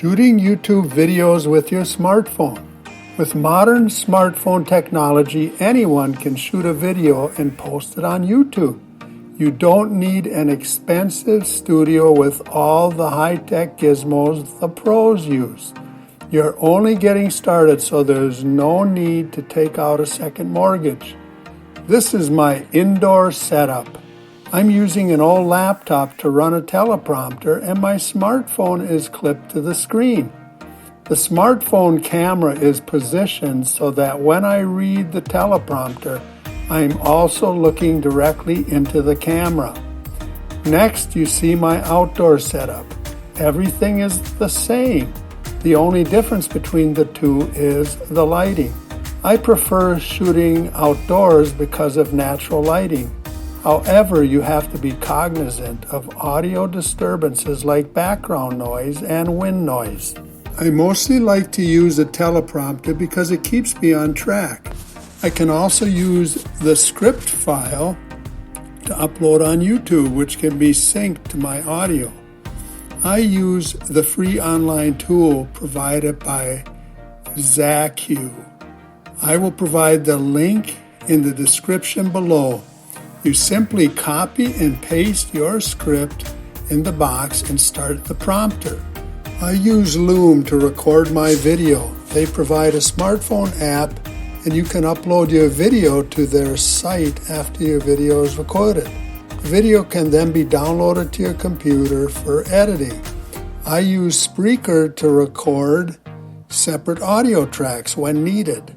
Shooting YouTube videos with your smartphone. With modern smartphone technology, anyone can shoot a video and post it on YouTube. You don't need an expensive studio with all the high-tech gizmos the pros use. You're only getting started, so there's no need to take out a second mortgage. This is my indoor setup. I'm using an old laptop to run a teleprompter, and my smartphone is clipped to the screen. The smartphone camera is positioned so that when I read the teleprompter, I'm also looking directly into the camera. Next, you see my outdoor setup. Everything is the same. The only difference between the two is the lighting. I prefer shooting outdoors because of natural lighting. However, you have to be cognizant of audio disturbances like background noise and wind noise. I mostly like to use a teleprompter because it keeps me on track. I can also use the script file to upload on YouTube, which can be synced to my audio. I use the free online tool provided by Zacu. I will provide the link in the description below. You simply copy and paste your script in the box and start the prompter. I use Loom to record my video. They provide a smartphone app and you can upload your video to their site after your video is recorded. The video can then be downloaded to your computer for editing. I use Spreaker to record separate audio tracks when needed.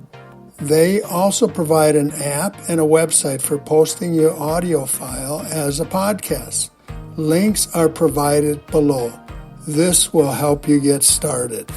They also provide an app and a website for posting your audio file as a podcast. Links are provided below. This will help you get started.